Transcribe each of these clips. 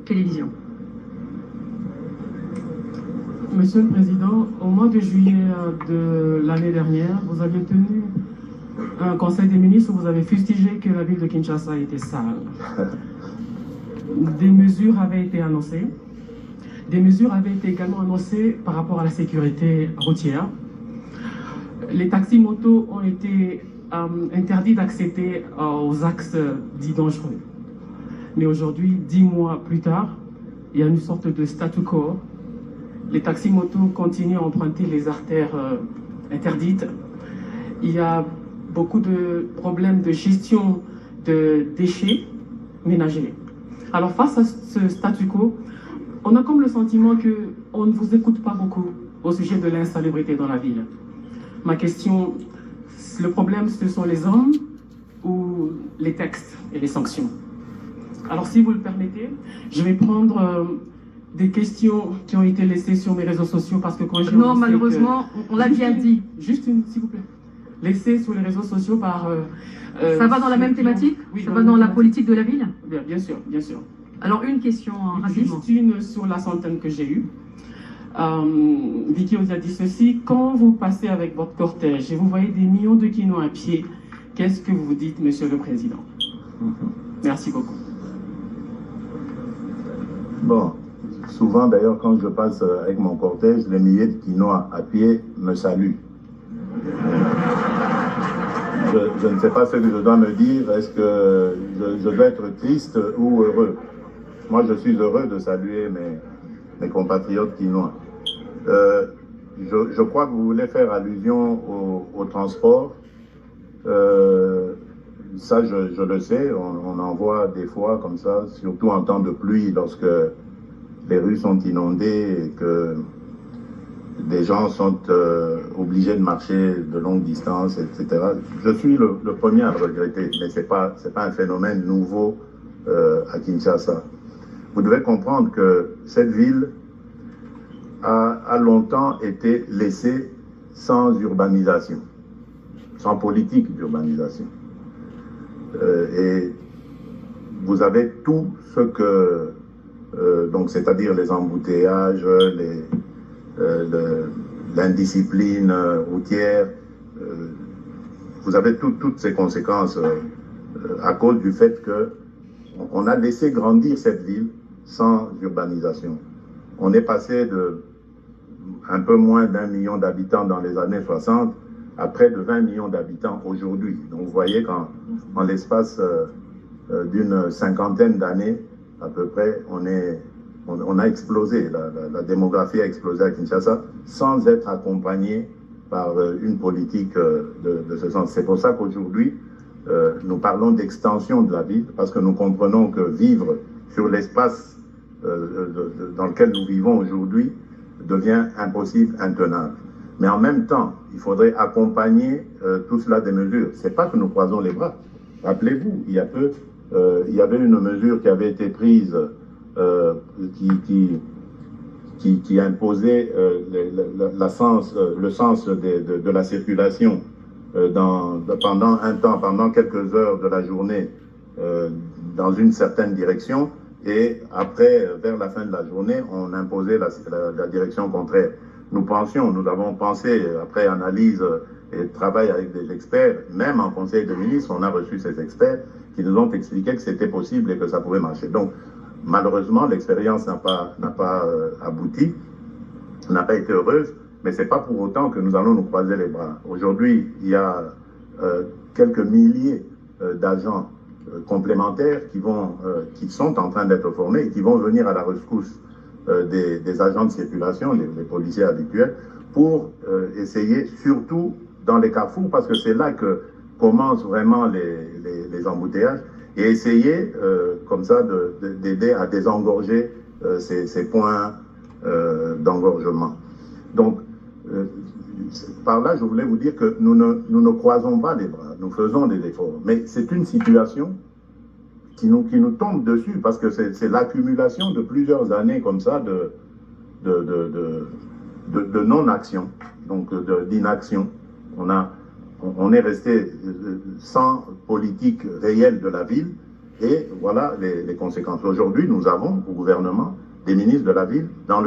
télévision. Monsieur le Président, au mois de juillet de l'année dernière, vous aviez tenu un conseil des ministres où vous avez fustigé que la ville de Kinshasa était sale. Des mesures avaient été annoncées. Des mesures avaient été également annoncées par rapport à la sécurité routière. Les taxis motos ont été interdits d'accéder aux axes dits dangereux. Mais aujourd'hui, 10 mois plus tard, il y a une sorte de statu quo. Les taxis motos continuent à emprunter les artères interdites. Il y a beaucoup de problèmes de gestion de déchets ménagers. Alors face à ce statu quo, on a comme le sentiment qu'on ne vous écoute pas beaucoup au sujet de l'insalubrité dans la ville. Ma question, le problème, ce sont les hommes ou les textes et les sanctions? Alors si vous le permettez, je vais prendre des questions qui ont été laissées sur mes réseaux sociaux parce que quand j'ai... Non, malheureusement, on l'a bien dit. Juste une, s'il vous plaît. Laissées sur les réseaux sociaux par... ça va dans la même thématique? Oui, ça va dans la politique de la ville? Bien sûr, bien sûr. Alors une question rapidement. Juste une sur la centaine que j'ai eue. Vicky vous a dit ceci: quand vous passez avec votre cortège et vous voyez des millions de Kinois à pied, qu'est-ce que vous dites, Monsieur le Président? Merci beaucoup. Bon, souvent d'ailleurs quand je passe avec mon cortège, les milliers de Kinois à pied me saluent. Je ne sais pas ce que je dois me dire, est-ce que je dois être triste ou heureux? Moi je suis heureux de saluer mes compatriotes Kinois. Je crois que vous voulez faire allusion au transport. Ça, je le sais, on en voit des fois comme ça, surtout en temps de pluie, lorsque les rues sont inondées et que des gens sont obligés de marcher de longues distances, etc. Je suis le premier à le regretter, mais c'est pas un phénomène nouveau à Kinshasa. Vous devez comprendre que cette ville a longtemps été laissée sans urbanisation, sans politique d'urbanisation. Et vous avez tout ce que, donc c'est-à-dire les embouteillages, l'indiscipline routière, vous avez toutes ces conséquences à cause du fait qu'on a laissé grandir cette ville sans urbanisation. On est passé de un peu moins d'1 million d'habitants dans les années 60 à près de 20 millions d'habitants aujourd'hui. Donc vous voyez qu'en l'espace d'une cinquantaine d'années, à peu près, on a explosé, la démographie a explosé à Kinshasa sans être accompagnée par une politique de ce sens. C'est pour ça qu'aujourd'hui, nous parlons d'extension de la ville, parce que nous comprenons que vivre sur l'espace dans lequel nous vivons aujourd'hui devient impossible, intenable. Mais en même temps, il faudrait accompagner tout cela des mesures. C'est pas que nous croisons les bras. Rappelez-vous, il y a peu, il y avait une mesure qui avait été prise qui imposait le sens de la circulation pendant un temps, pendant quelques heures de la journée dans une certaine direction, et après, vers la fin de la journée, on imposait la direction contraire. Nous avons pensé, après analyse et travail avec des experts, même en conseil de ministres, on a reçu ces experts qui nous ont expliqué que c'était possible et que ça pouvait marcher. Donc, malheureusement, l'expérience n'a pas abouti, n'a pas été heureuse, mais ce n'est pas pour autant que nous allons nous croiser les bras. Aujourd'hui, il y a quelques milliers d'agents complémentaires qui sont en train d'être formés et qui vont venir à la rescousse des agents de circulation, les policiers habituels, pour essayer, surtout dans les carrefours, parce que c'est là que commencent vraiment les embouteillages, et essayer comme ça d'aider à désengorger ces points d'engorgement. Donc, par là, je voulais vous dire que nous ne croisons pas les bras, nous faisons des efforts, mais c'est une situation qui nous tombe dessus, parce que c'est l'accumulation de plusieurs années comme ça de non-action, donc d'inaction. On est resté sans politique réelle de la ville, Et voilà les conséquences. Aujourd'hui, nous avons au gouvernement des ministres de la ville dans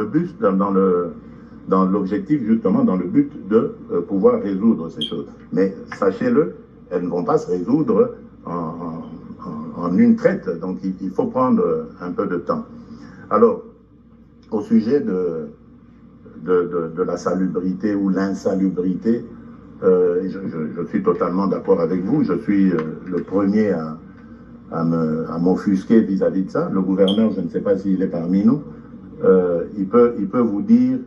l'objectif justement, dans le but de pouvoir résoudre ces choses. Mais sachez-le, elles ne vont pas se résoudre en une traite, donc il faut prendre un peu de temps. Alors, au sujet de la salubrité ou l'insalubrité, je suis totalement d'accord avec vous. Je suis le premier à m'offusquer vis-à-vis de ça. Le gouverneur, je ne sais pas s'il est parmi nous, il peut vous dire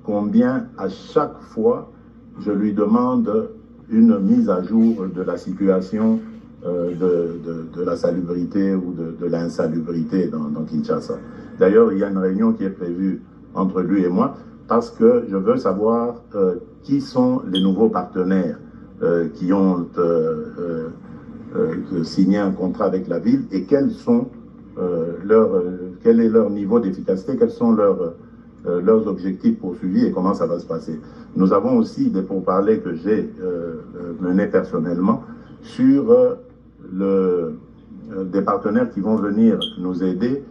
combien à chaque fois je lui demande une mise à jour de la situation de la salubrité ou de l'insalubrité dans Kinshasa. D'ailleurs, il y a une réunion qui est prévue entre lui et moi parce que je veux savoir qui sont les nouveaux partenaires qui ont signé un contrat avec la ville et quel est leur niveau d'efficacité, quels sont leurs objectifs poursuivis et comment ça va se passer. Nous avons aussi des pourparlers que j'ai menés personnellement sur des partenaires qui vont venir nous aider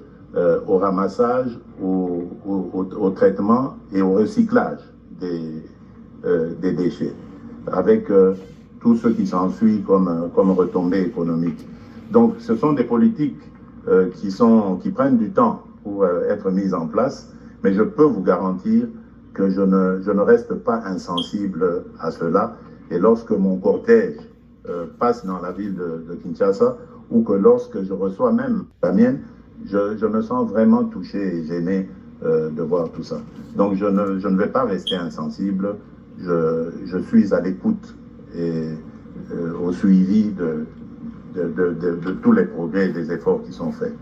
au ramassage, au traitement et au recyclage des déchets, avec tout ce qui s'ensuit comme retombées économiques. Donc ce sont des politiques qui prennent du temps pour être mises en place, mais je peux vous garantir que je ne reste pas insensible à cela. Et lorsque mon cortège passe dans la ville de Kinshasa, ou que lorsque je reçois même la mienne, je me sens vraiment touché et gêné de voir tout ça. Donc je ne vais pas rester insensible, je suis à l'écoute et au suivi de tous les progrès et des efforts qui sont faits.